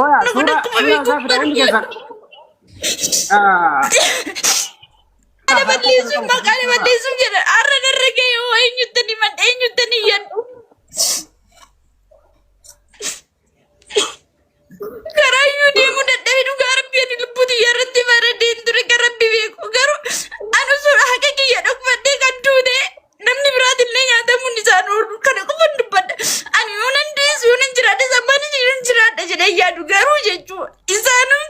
Oya, sura gaafa hundi keessan. Ada balleessuun maqaan balleessuun jedha. Arra dargagee yoo eenyuttani madda eenyuttani yaddu. Karayyuu deemuu dadhabee dhugaa rabbii ani lubbuuti yarratti baradeen ture garabbi beeku garuu anu suura haqa kiyya dhokfadhee kan duute namni biraatillee nyaatamuun isaan oolu kana qofan dubbadha. Ani yoo nan deessu yoo nan jiraadha sammani jiran jiraadha jedhee yaadu garuu jechuu isaanuu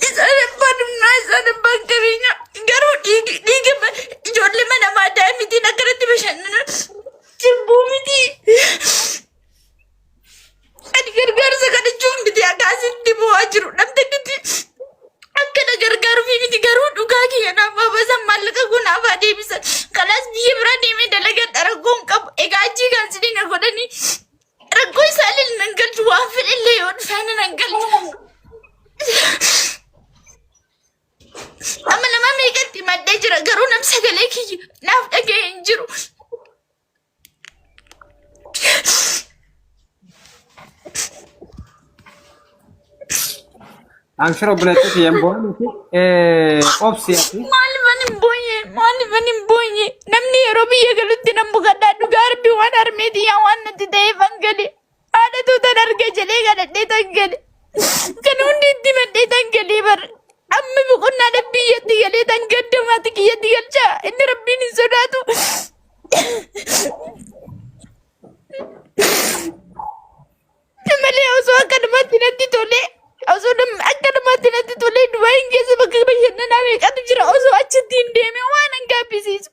isaan abbaan humnaa isaan abbaan qabeenya garuu dhiiga ijoollee mana maadaa mitiin akkanatti bashannanan jibbuu miti. Ani gargaarsa kadhachuun miti akkasitti bu'aa jiru namni miti akkana gargaaruufi miti garuu dhugaa kiyya naaf abasan maallaqa kun afaa deebisan kalaas biyya biraa deemee dalagaa rakkoon qabu egaa achii kan sidina godhanii rakkoo isaallee nan galchu waan fedhellee yoo dhufaan nan galchu. Amma nama meeqatti maddee jira garuu nam sagalee kiyya naaf dhaga'ee hin jiru. Anshiro buletti yembooni fi obsiyati. Maaliif ani mbonye namni yeroo biyya galutti nan bugadhaa dhugaa rabbi waan harmeeti yaa waan natti ta'eef hangale haadha tuutan arga jedhee kadhadhee tangale kan hundi itti maddee tangalee bara amma boqonnaadha biyyatti galee tangaddamaatti kiyyatti galchaa inni rabbiin hin sodaatu. Malee osoo akkanumatti natti tolee osoo akkanumatti natti tolee Dubaayii keessa bakka bashannanaa meeqatu jira osoo achitti hin deeme waan an gaabbisiisu.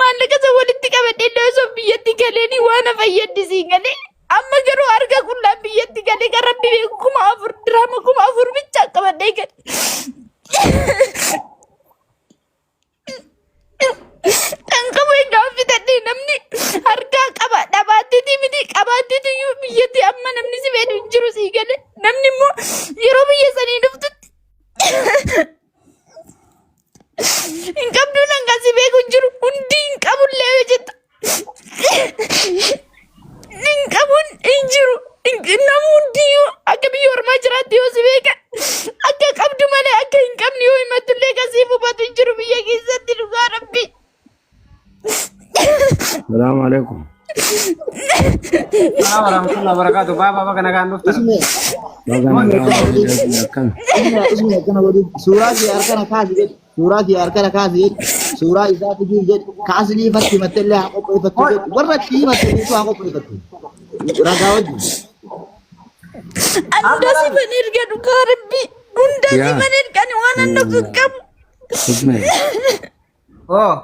Maallaqa isa walitti qabadhee illee osoo biyyatti galeeni waan fayyadisiin galee amma garuu harka qullaan biyyatti galee kan rabbi beeku 4,000 diraama 4,000 bicha qabadhee gale. Kan qabu egaa fitadhee namni harkaa qaba dhabaattiiti miti qabaattiiti iyyuu biyyatti amma namni si beeku hin jiru sii gale namni immoo yeroo biyya sanii dhuftutti hin qabdu nangaa si beeku hin jiru hundi hin qabullee jetta hin qabuun hin jiru namu hundiyyuu akka biyya ormaa jiraatti yoo si beeka akka qabdu malee akka hin qabne yoo himattullee kasii hubatu hin jiru biyya keessatti dhugaa rabbii. السلام عليكم. السلام ورحمة الله وبركاته. بابا بقى نقعد نفطر. سورة أركان كاسي سورة أركان كاسي سورة إذا تجي جد كاسني فتي مثلا أقوى فتي ورا تي مثلا تو أقوى فتي رجاوج Anda si penirga duka Rabbi Unda si penirga ni wana nukukam Oh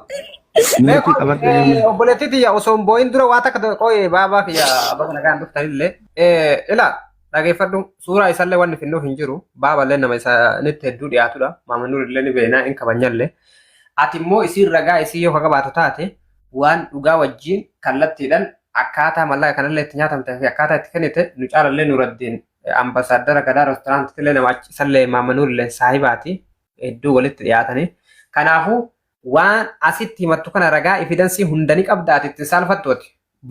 obboleettiti yaa osoo hin boo'in dura waa takka qo'ee baabaa kiyya bakka nagaan dhuftanillee ilaa dhageeffadhu suuraa isaallee wanni finnuuf hin jiru baaballee nama isaanitti hedduu dhiyaatudha maamanuurillee ni beeknaa hin kabanyallee ati immoo isiin ragaa isii yoo qabaatu taate waan dhugaa wajjiin kallattiidhaan akkaataa mallaa kanallee itti nyaatamte fi akkaataa itti kennite nu caalallee nu raddiin ambasaaddara gadaa reestooraantiillee nama isallee maamanuurillee saahibaati hedduu walitti dhiyaatanii kanaafuu waan asitti himattu kana ragaa evidensii hundanii qabda ati ittiin saalfattooti.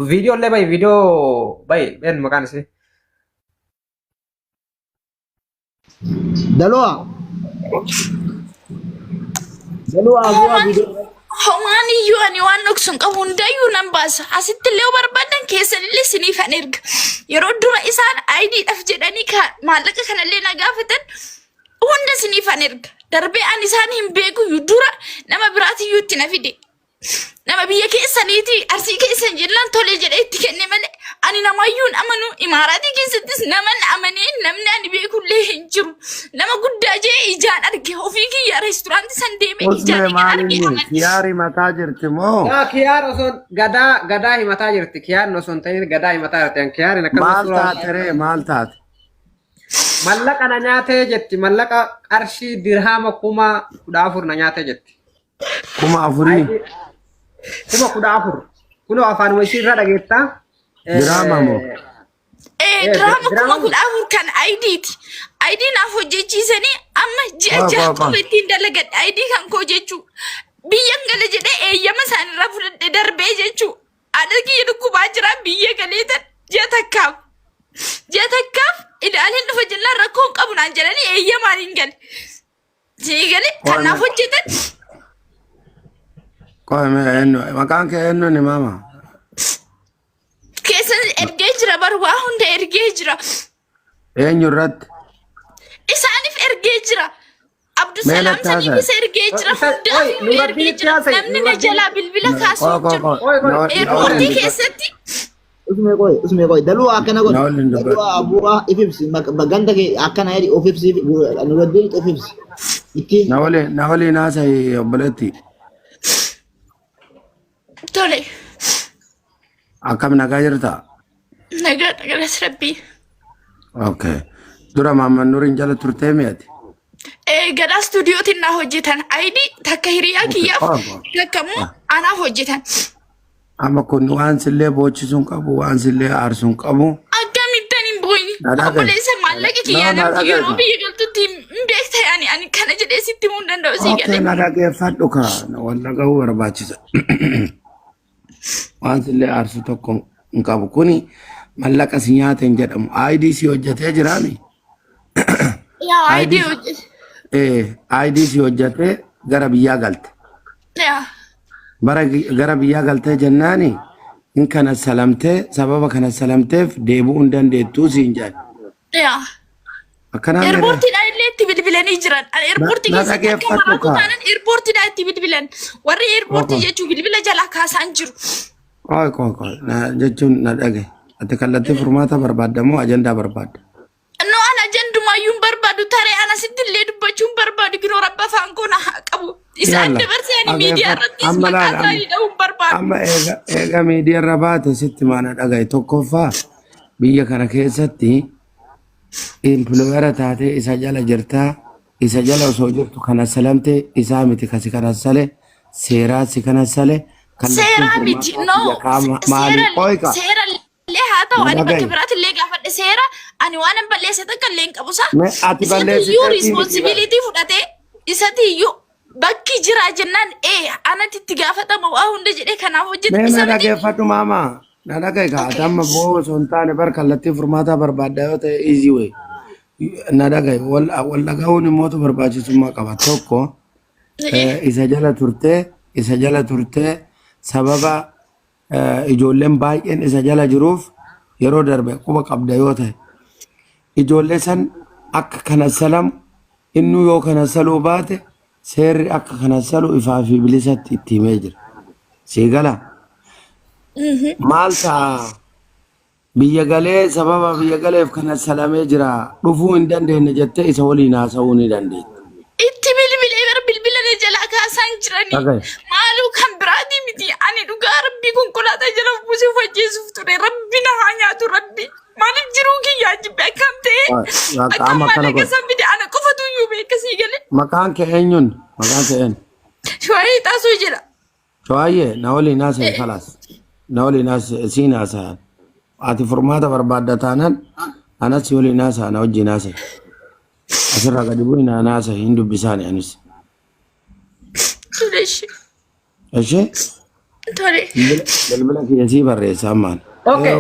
Viidiyoollee bayi viidiyoo bayi been maqaan isii. Dalua bu'aa viidiyoo. Homaan iyyuu ani waan dhoksun qabu hundayyuu nan baasa. Asitti illee barbaadan keessanillee siniifan erga. Yeroo dura isaan ID'dhaaf jedhanii maallaqa kanallee na gaafatan hunda siniifan erga. Darbee ani isaan hin beeku dura nama biraatiyyuu itti na fide. Nama biyya keessaniiti arsii keessan jillaan tole jedhee itti kenne malee ani namayyuun amanu imaaraatii keessattis naman amanee namni ani beekullee hin jiru. Nama guddaa jee ijaan arge ofii kiyya reestooraantii san deeme ijaan arge amane. Kiyaar himataa jirti moo? Kiyaar osoo gadaa himataa jirti. Kiyaar osoo hin ta'in gadaa himataa jirti. Kiyaarin akkasumas maal taate ree maal taate? Mallaqa na nyaatee jetti. Mallaqa qarshii dirhaama 14,000 na nyaatee jetti. 4,000? 14,000. Kunoo afaan wayisii irraa dhageettaa? Dirhaama moo? Dirhaama 14,000 kan ID'ti. ID naaf hojjechiisanii amma ji'a qofa ittiin dalagadha. ID kan koo jechuu biyyan gala jedhee eeyyama isaanirraa fudhadhe darbee jechuu adalki jedhu kubaa jira biyya galeetan ji'a takkaaf ilaaleen dhufa jennaan rakkoo hin qabu naan jedhanii eeyyamaan hin gale sii gale kanaaf hojjetan maqaan kee eenyu ni maama keessan ergee jira bar waa hunda ergee jira eenyu irratti isaaniif ergee jira Abdusalaam saniifis ergee jira hundaaf ergee jira namni na jalaa bilbila kaasuu jiru eerpoortii keessatti Usme koy dalu akana gon dalu abuwa ifibsi maganda ke akana yadi ofibsi Nuruddin ofibsi iki nawali nasa obboleti tole akkam nagaa jirta nagaa rabbi okay dura Maamman Nuuriin jala turtee mi'ati gada stuudiyootiin na hojjetan ayidi takka hiriyaa kiyyaaf takkammoo anaaf hojjetan amma kun waan sillee bochisuun qabu waan sillee aarsuun qabu akkamittan hin booyni obboleessa maallaqa kiyyaa namti yeroo biyya galtutti hin beekta ani kana jedhee sitti himuu hin danda'u sii galee na dhageeffadhu ka walla gahuu barbaachisa waan sillee aarsu tokko hin qabu kuni mallaqa si nyaateen jedhamu IDC hojjetee jiraami yaa ID hojjete IDC hojjetee gara biyyaa galte yaa gara biyyaa galtee jennaani in kana salamtee sababa kana salamteef deebi'uu hin dandeettuu siin jedhan. Yaa. Akkanaan eerpoortiidhaan illee itti bilbilanii jiran. Eerpoortii keessatti akka maraatu taanan eerpoortiidhaan itti bilbilan. Warri eerpoortii jechuun bilbila jalaa kaasaan jiru. Qoy jechuun na dhage. Ati kallattii furmaata barbaaddamoo ajandaa barbaadda? No ana ajandumayyuu hin barbaadu taree ana sitti illee dubbachuu hin barbaadu giroo rabba afaan koo na haa qabu. Isaan dabarsee ani miidiyaa irrattis maqaa isaanii dha'uu hin barbaadu. Amma eega miidiyaa irra baate sitti maana dhagaye tokkoffaa biyya kana keessatti influweera taatee isa jala jirtaa isa jala osoo jirtu kana salamte isaa miti kasi kana sale seeraa si kana sale seeraa miti no seera illee haa ta'u ani bakka biraatti illee gaafadhe seera ani waan hin balleesse takka illee hin qabu isaa isatiyyuu responsibilitii fudhatee isatiyyuu bakki jira jennaan anatti itti gaafatama waa hunda jedhee kanaaf hojjete isa dhageeffadhu maama na dhagaye ka atamma boo osoo hin taane bar kallattii furmaataa barbaadda yoo ta'e easy way na dhagaye wal dhagahuun immootu barbaachisummaa qaba tokko isa jala turtee sababa ijoolleen baay'een isa jala jiruuf yeroo darbe quba qabda yoo ta'e ijoollee san akka kana salamu innu yoo kana saluu baate seerri akka kana salu ifaa fi bilisatti itti himee jira siigala maal ta'a biyya galee sababa biyya galeef kana salamee jira dhufuu hin dandeenye jettee isa waliin haasa'uu ni dandeetti. Itti bilbilee bara bilbilanii jalaa kaasaan jiranii maaluu kan biraatii miti ani dhugaa rabbii konkolaataa jala buusuuf hojjeessuuf ture rabbi na haa nyaatu rabbi maaliif jiruu kiyyaa jibbe akkam ta'e akka maallaqa sabbide ana qofatu iyyuu beekasii galee. Maqaan kee eenyuun maqaan kee eenyu? Shawaayyee Xaasuu jedha. Shawaayyee na waliin haasa'e kalaas na waliin haasa'e siin haasa'an ati furmaata barbaadda taanaan anas si waliin haasa'an wajjin haasa'e. Asirraa gadi bu'in naasa hin dubbisaani anis. Tole ishee. Ishee? Tole. Bilbila kiyya sii barreessa ammaan. Okay.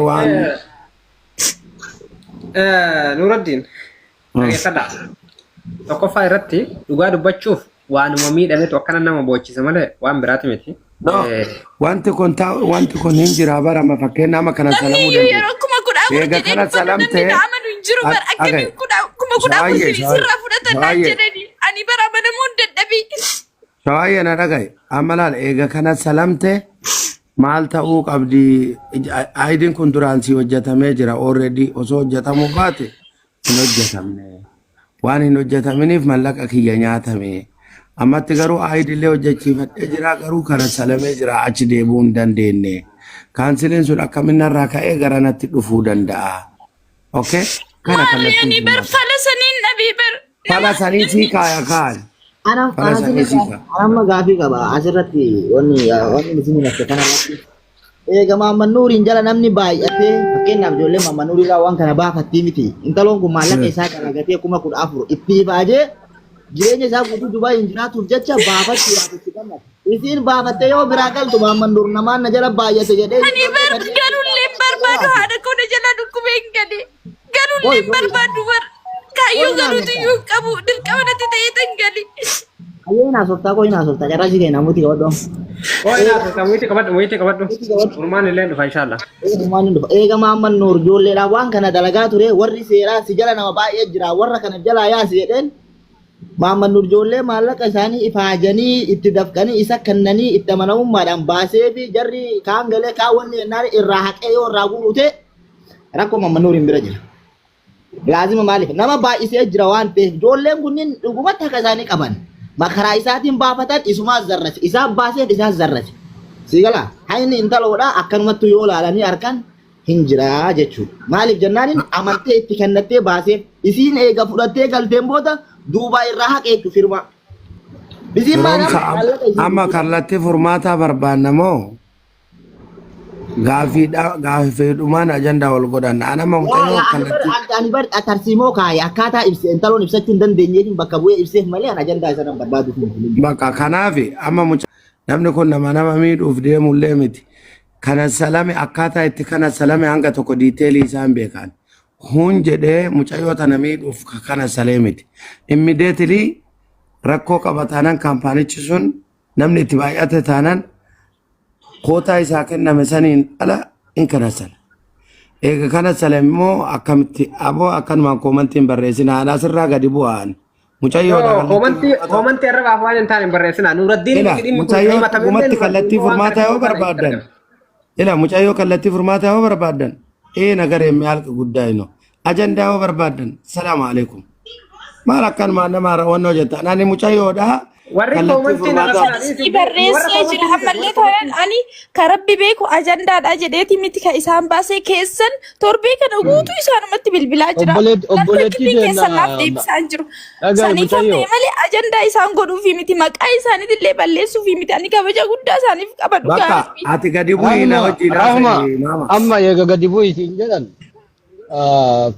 Nuruddin. Dhageeffadha. Tokkoffaa irratti dhugaa dubbachuuf waanuma miidhametu akkana nama boochisa malee waan biraati miti. Wanti kun hin jira barama fakkeenya nama kana salamuu dandeenya. Yeroo kuma kudhaa eega kana salamtee jiru bar akkamiin kuma kudhaa sirraa fudhatan naan jedhani ani bara manamuun dadhabii. Shawaayyee na dhagaye amma laal eega kana salamte maal ta'uu qabdi ayidiin kun duraan si hojjetamee jira already osoo hojjetamuu baate hin hojjetamne waan hin hojjetaminiif mallaqa kiyya nyaatame ammatti garuu ayidillee hojjechiifadhee jira garuu kana salamee jira achi deebi'uu hin dandeenye kaansiliin sun akkaminarraa ka'ee gara natti dhufuu danda'a. Okay? Kana kallattii bar fala saniin dhabii bar. Fala sanii sii kaaya kaan. Anamma gaafii qaba asirratti wanni isin nafte kanarratti. Eega Maamman Nuuriin jala namni baay'atee fakkeenyaaf ijoollee Maamman Nuuriirraa waan kana baafattii miti. Intaloon kun maallaqa isaa galagatee 14,000 itti baajee jireenya isaa guutuu Dubaay hin jiraatuuf jecha baafachuu yaadatti gammada. isin baafattee yoo biraa galtu Muhammad Nur namaan na jala baay'ate jedhee. Ani garullee barbaadu haadha koo na jala dhukkubee hin gale. Garullee barbaadu bar kaayyoo garuutu iyyuu qabu dirqama natti ta'ee tan gali. Ayo ina softaa carraa si kenna muti qabadhu. ina softaa muti qabadhu. Urmaan illee dhufa inshallah. Urmaan dhufa. Eega Muhammad Nur ijoolleedhaan waan kana dalagaa ture warri seeraa si jala nama baay'ee jira warra kana jala yaasi jedheen. Muhammad Nur ijoollee maallaqa isaanii ifaajanii itti dafqanii isa kennanii itti amanamummaadhaan baasee fi jarri kaan galee kaan wanni jennaan irraa haqee yoo irraa guute rakkoo Muhammad Nur hin bira jira. Laazima maaliif nama baay'isee jira waan ta'eef ijoolleen kunniin dhugumatti akka isaanii qaban. Makaraa isaatiin baafatan isumaas zarrate isaan baasee isaas zarrate sigala hayni intaloodha akkanumatti yoo laalanii arkan hin jira jechuudha maaliif jennaanin amantee itti kennattee baasee isiin eega fudhattee galteen booda duuba irraa haqeetu firma bisiin amma kallattii furmaataa barbaannamoo gaaffiidhumaan ajandaa wal godhanna anama mucayyoo kallattii ani bar atarsiimoo kaayee akkaataa ibsee intaloon ibsachuu hin dandeenyeetiin bakka bu'ee ibseef malee an ajandaa isa nan barbaadu bakka kanaaf amma namni kun nama miidhuuf deemullee miti kana salame akkaataa itti kana salame hanga tokko diiteelii isaan beekan hun jedhee mucayyoo tana miidhuuf kana salee miti immideetilii rakkoo qabataanan kaampaanichi sun namni itti baay'ate taanan kootaa isaa kenname saniin ala in kana sala eega kana sala immoo akkamitti aboo akkanumaan koomantiin barreessina haadha asirraa gadi bu'aan mucayyoodha koomantii irra baaf waan hin taane barreessina Nuraddiin mucayyoo dhugumatti kallattii furmaataa yoo barbaaddan mucayyoo kallattii furmaataa yoo barbaaddan nagaree miyaalqa guddaa ino ajandaa yoo barbaaddan salaamu alaikum maal akkanumaan nama rawwannoo jettaan ani mucayyoodha warri koomantiin barreessee jira ammallee ta'an ani karabbi beeku ajandaadha jedheeti miti ka isaan baasee keessan torbee kana guutuu isaanumatti bilbilaa jira obboleettii keessan naaf deebisaan jiru saniif hammee malee ajandaa isaan godhuufi miti maqaa isaaniitillee balleessuufi miti ani kabaja guddaa isaaniif qaba dhugaa ati gadi bu'ii na wajjin amma eega gadi bu'ii siin jedhan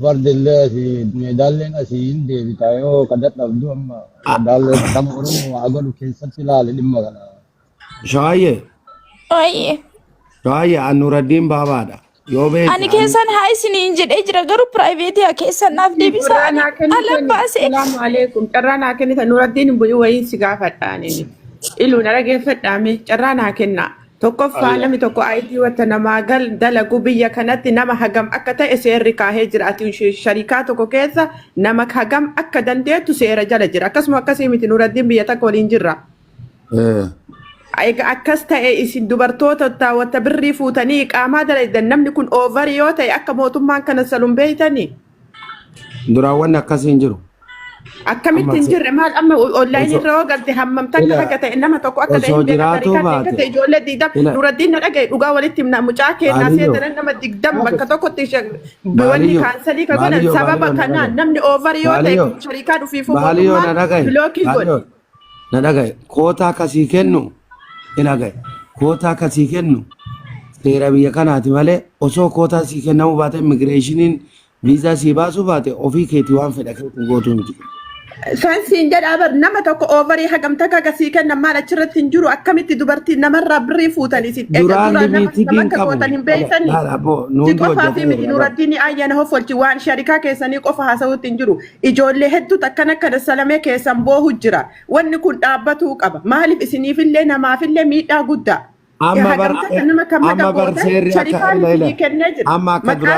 fardillee si meedaalleen asiin deebitaa yoo kadhat dhabdu amma meedaallee kama oromoo waa godhu keessatti ilaale dhimma kana. Shawaayyee an Nuraddiin baabaadha. Yoo beektu ani keessan haa isiniin jedhee jira garuu piraayiveetii haa keessan naaf deebisaa ala baasee. Salaamu alaikum carraa naa kennita Nuraddiin bu'ii wayii si gaafadhaan iluun dhageeffadhaame carraa naa kenna. Tokkoffaa namni tokko ID wata namaa dalagu biyya kanatti nama hagam akka ta'e seerri kaahee jira ati sharikaa tokko keessa nama hagam akka dandeettu seera jala jira akkasuma akkasii miti Nuraddiin biyya takka waliin jirra. Akkas ta'e isin dubartoota wata birrii fuutanii qaamaa dalaydan namni kun oovarii yoo ta'e akka mootummaan kana saluun beeytanii. Duraawwan akkasiin jiru. akkamitti hin jirre maal amma online irra galte hammam takka haga ta'e nama tokko akka ta'e hin beekne ijoollee diidam Nuraddiin na dhagaye dhugaa walitti himna mucaa keenyaa seetan nama digdam bakka tokkotti wanni kaansalii ka godhan sababa kanaan namni over yoo ta'e sharikaa dhufiifuu bilookii godhe na dhagaye koota akkasii kennu ilagaye koota akkasii kennu seera biyya kanaati malee osoo koota sii kennamu baate immigireeshiniin viizaa sii baasuu baate ofii keetii waan fedha keetiin gootuu miti. Sansiin jedhaa nama tokko oovarii hagamta kagasii kennan maal achirratti hin jiru akkamitti dubartii namarraa birrii fuutanii sitti duraan limiitiin qabu hin beeksanii si qofaa fi miti Nuraddiin ayyaana hofolchi waan sharikaa keessanii qofa haasawutti hin jiru ijoollee hedduutu akkana akka dassalamee keessan boohu jira wanni kun dhaabbatuu qaba maaliif isiniifillee namaafillee miidhaa guddaa amma bar seerri akka duraan